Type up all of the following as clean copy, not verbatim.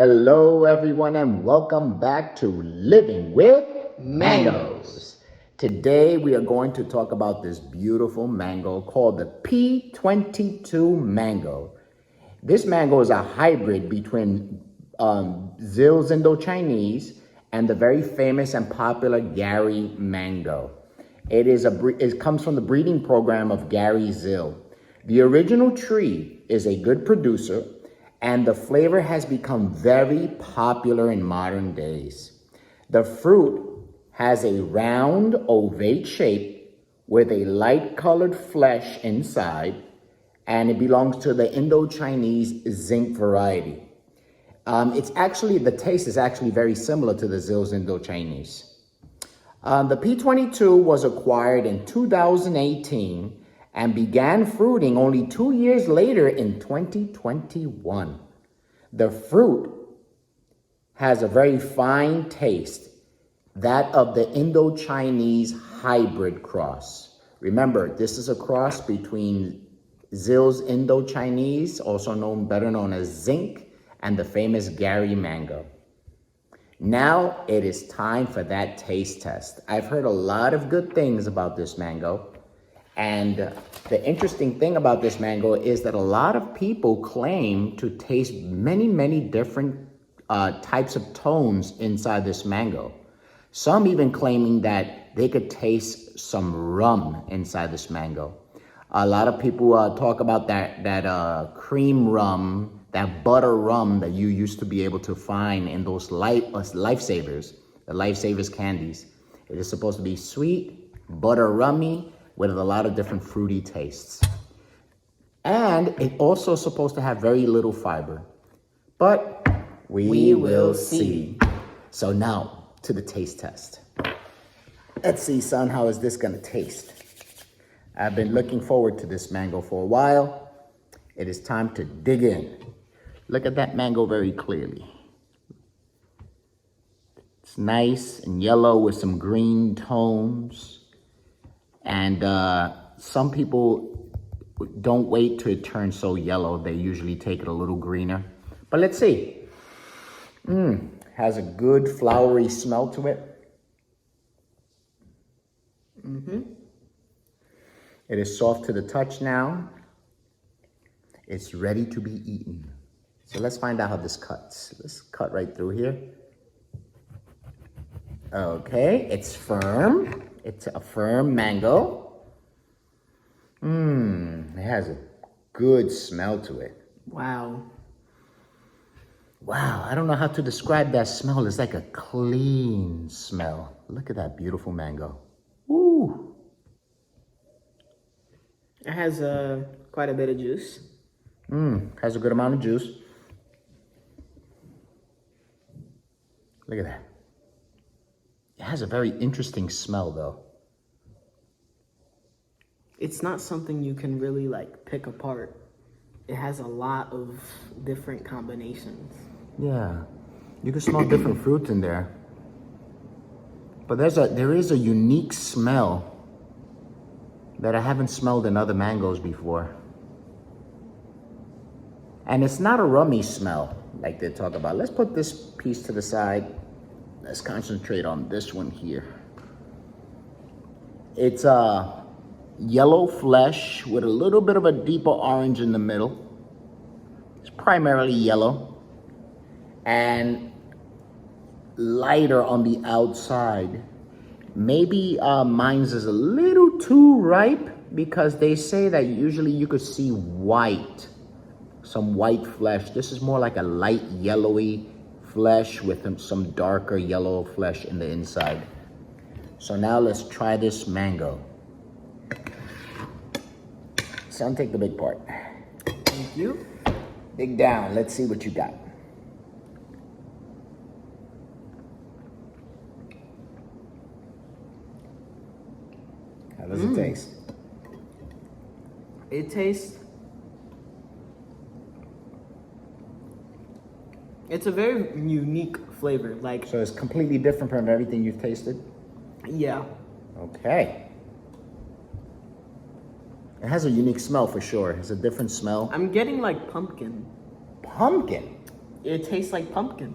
Hello, everyone, and welcome back to Living with Mangoes. Today, we are going to talk about this beautiful mango called the P-22 mango. This mango is a hybrid between Zill's Indo-Chinese and the very famous and popular Gary mango. It comes from the breeding program of Gary Zill. The original tree is a good producer, and the flavor has become very popular in modern days. The fruit has a round, ovate shape with a light-colored flesh inside, and it belongs to the Indo-Chinese zinc variety. The taste is actually very similar to the Zill's Indo-Chinese. The P-22 was acquired in 2018 and began fruiting only 2 years later in 2021. The fruit has a very fine taste, that of the Indo-Chinese hybrid cross. Remember, this is a cross between Zill's Indo-Chinese, better known as zinc, and the famous Gary mango. Now it is time for that taste test. I've heard a lot of good things about this mango. And the interesting thing about this mango is that a lot of people claim to taste many different types of tones inside this mango. Some even claiming that they could taste some rum inside this mango. A lot of people talk about that cream rum, that butter rum that you used to be able to find in those lifesavers, the lifesavers candies. It is supposed to be sweet, butter rummy, with a lot of different fruity tastes. And it also supposed to have very little fiber. But we will see. So now to the taste test. Let's see, son, how is this gonna taste? I've been looking forward to this mango for a while. It is time to dig in. Look at that mango very clearly. It's nice and yellow with some green tones. And some people don't wait till it turns so yellow. They usually take it a little greener. But let's see. Has a good flowery smell to it. It is soft to the touch now. It's ready to be eaten. So let's find out how this cuts. Let's cut right through here. Okay, it's firm. It's a firm mango. It has a good smell to it. Wow. Wow, I don't know how to describe that smell. It's like a clean smell. Look at that beautiful mango. Ooh. It has quite a bit of juice. Has a good amount of juice. Look at that. It has a very interesting smell, though. It's not something you can really pick apart. It has a lot of different combinations. Yeah, you can smell different fruits in there. But there is a unique smell that I haven't smelled in other mangoes before. And it's not a rummy smell like they talk about. Let's put this piece to the side. Let's concentrate on this one here. It's a yellow flesh with a little bit of a deeper orange in the middle. It's primarily yellow and lighter on the outside. Maybe mine's is a little too ripe because they say that usually you could see some white flesh. This is more like a light yellowy flesh with some darker yellow flesh in the inside. So now let's try this mango. Son, take the big part. Thank you. Dig down. Let's see what you got. How does it taste? It tastes... It's a very unique flavor. So it's completely different from everything you've tasted? Yeah. Okay. It has a unique smell for sure. It's a different smell. I'm getting pumpkin. Pumpkin? It tastes like pumpkin.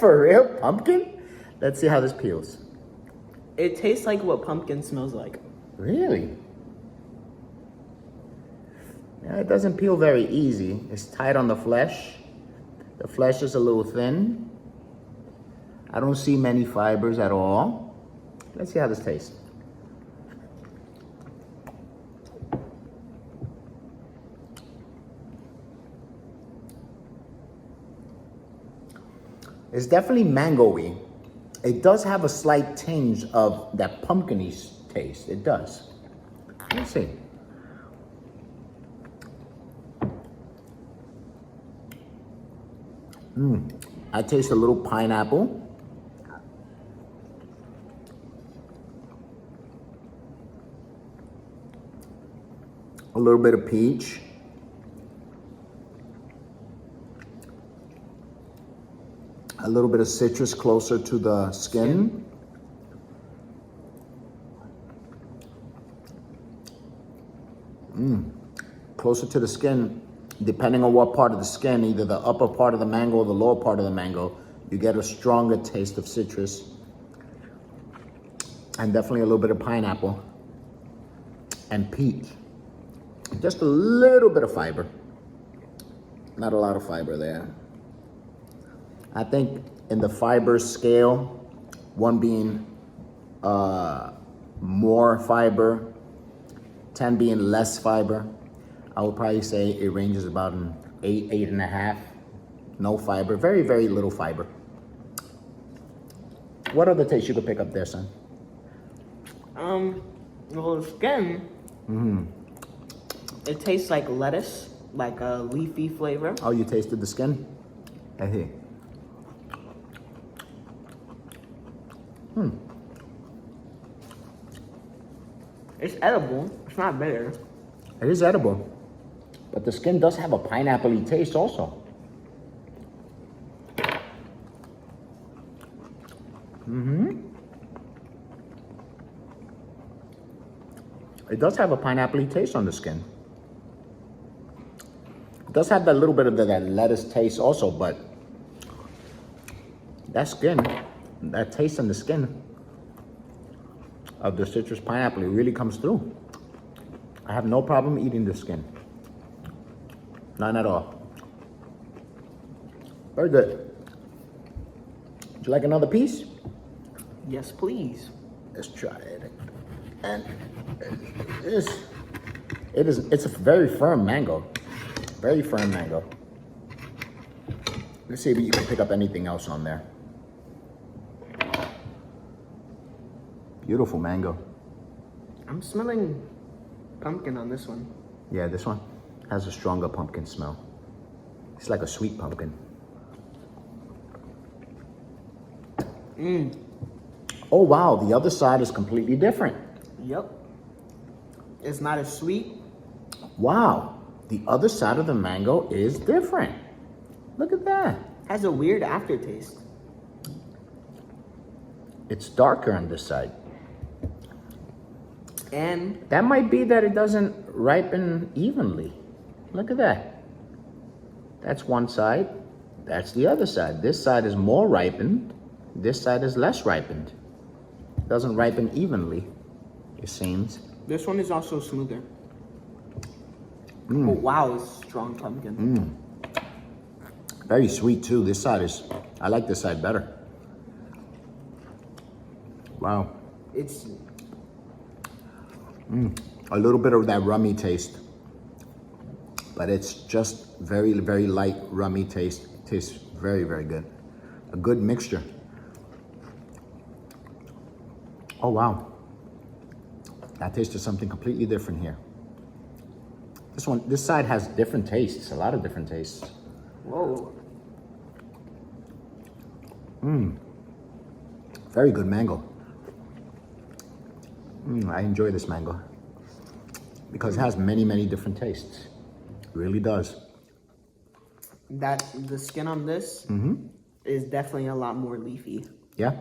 For real? Pumpkin? Let's see how this peels. It tastes like what pumpkin smells like. Really? Yeah, it doesn't peel very easy. It's tight on the flesh. The flesh is a little thin. I don't see many fibers at all. Let's see how this tastes. It's definitely mango-y. It does have a slight tinge of that pumpkin-y taste. It does. Let's see. I taste a little pineapple. A little bit of peach. A little bit of citrus closer to the skin. Closer to the skin, depending on what part of the skin, either the upper part of the mango or the lower part of the mango, you get a stronger taste of citrus. And definitely a little bit of pineapple and peach. Just a little bit of fiber. Not a lot of fiber there. I think in the fiber scale, one being more fiber, 10 being less fiber, I would probably say it ranges about an 8, 8.5. No fiber, very, very little fiber. What other taste you could pick up there, son? Well, the skin, it tastes like lettuce, like a leafy flavor. Oh, you tasted the skin? I hear. It's edible. It's not bitter. It is edible, but the skin does have a pineapple-y taste also. It does have a pineapple-y taste on the skin. It does have that little bit of that lettuce taste also, but that skin, that taste in the skin of the citrus pineapple, it really comes through. I have no problem eating the skin. None at all. Very good. Would you like another piece? Yes, please. Let's try it. And it's a very firm mango. Very firm mango. Let's see if you can pick up anything else on there. Beautiful mango. I'm smelling pumpkin on this one. Yeah, this one has a stronger pumpkin smell. It's like a sweet pumpkin. Oh wow, the other side is completely different. Yep. It's not as sweet. Wow, the other side of the mango is different. Look at that. Has a weird aftertaste. It's darker on this side. And That might be that it doesn't ripen evenly. Look at that. That's one side. That's the other side. This side is more ripened. This side is less ripened. It doesn't ripen evenly, it seems. this one is also smoother. Oh, wow, it's strong pumpkin. Very sweet too. This side is, I like this side better. Wow. It's A little bit of that rummy taste. But it's just very, very light rummy taste. Tastes very, very good. A good mixture. Oh wow. That tasted something completely different here. This side has different tastes, a lot of different tastes. whoa. Very good mango. I enjoy this mango because it has many, many different tastes. It really does. That the skin on this is definitely a lot more leafy. Yeah?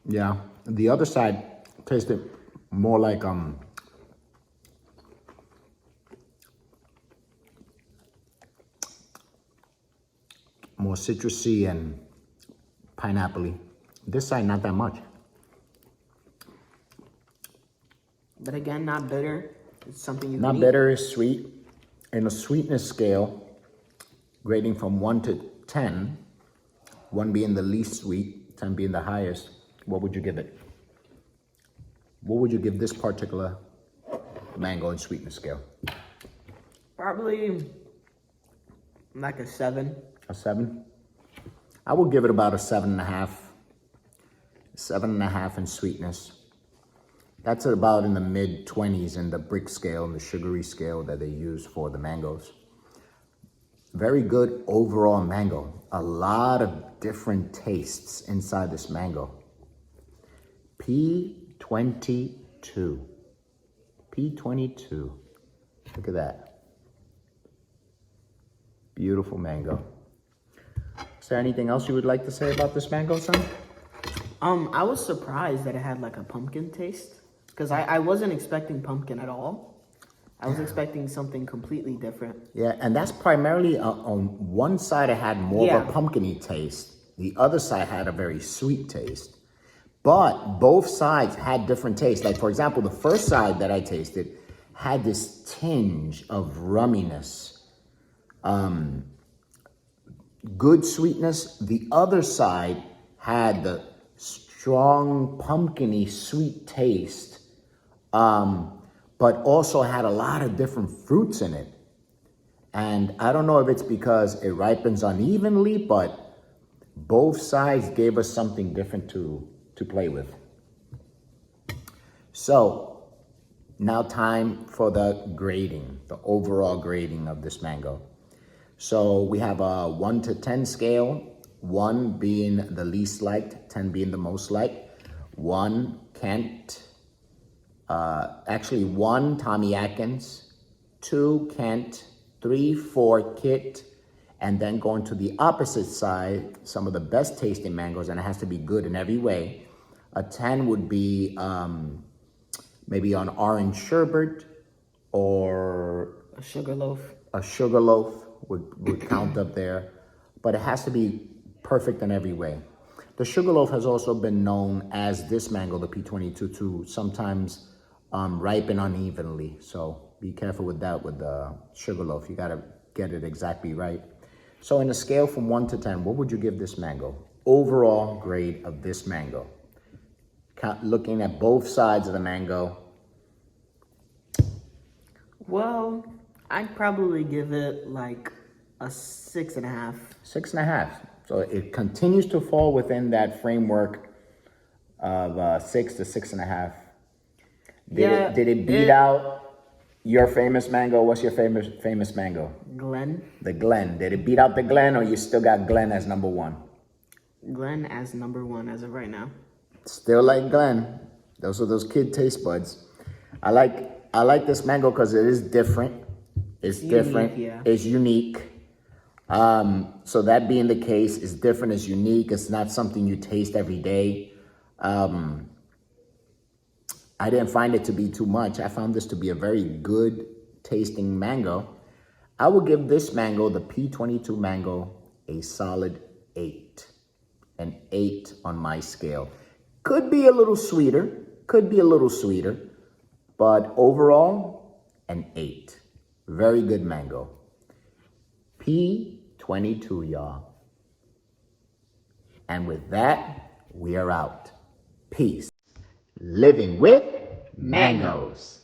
Yeah. The other side tasted more like more citrusy and pineapple-y. This side, not that much. But again, not bitter. It's something you can Not eat. bitter, is sweet. In a sweetness scale, grading from 1 to 10, 1 being the least sweet, 10 being the highest, what would you give it? What would you give this particular mango in sweetness scale? Probably like a 7. A 7? I would give it about a 7.5. 7.5 in sweetness. That's about in the mid-20s in the brick scale, the sugary scale that they use for the mangoes. Very good overall mango. A lot of different tastes inside this mango. P-22. P-22. Look at that. Beautiful mango. Is there anything else you would like to say about this mango, son? I was surprised that it had like a pumpkin taste. Because I wasn't expecting pumpkin at all. I was expecting something completely different. Yeah, and that's primarily on one side it had more of a pumpkin-y taste. The other side had a very sweet taste. But both sides had different tastes. Like, for example, the first side that I tasted had this tinge of rumminess. Good sweetness. The other side had the strong pumpkin-y sweet taste. But also had a lot of different fruits in it. And I don't know if it's because it ripens unevenly, but both sides gave us something different to play with. So now time for the grading, the overall grading of this mango. So we have a 1 to 10 scale, 1 being the least liked, 10 being the most liked. 1 Kent. Actually 1 Tommy Atkins, 2 Kent, 3, 4 Kit, and then going to the opposite side, some of the best tasting mangoes, and it has to be good in every way. A 10 would be maybe an orange sherbet or A sugar loaf. a sugar loaf would count up there, but it has to be perfect in every way. The sugar loaf has also been known as this mango, the P-22, to sometimes ripen unevenly. So be careful with that with the sugar loaf. You gotta get it exactly right. So in a scale from 1 to 10, what would you give this mango? Overall grade of this mango. Looking at both sides of the mango. Well, I'd probably give it like a 6.5. 6.5. So it continues to fall within that framework of 6 to 6.5. Did it beat out your famous mango? What's your famous mango? Glen. The Glen. Did it beat out the Glen, or you still got Glen as number 1? Glen as number 1 as of right now. Still like Glen. Those are those kid taste buds. I like this mango because it is different. It's different. Yeah. It's unique. So that being the case, it's different. It's unique. It's not something you taste every day. I didn't find it to be too much. I found this to be a very good tasting mango. I will give this mango, the P-22 mango, a solid 8. An 8 on my scale. Could be a little sweeter. But overall, an 8. Very good mango. P-22, y'all. And with that, we are out. Peace. Living with mangoes.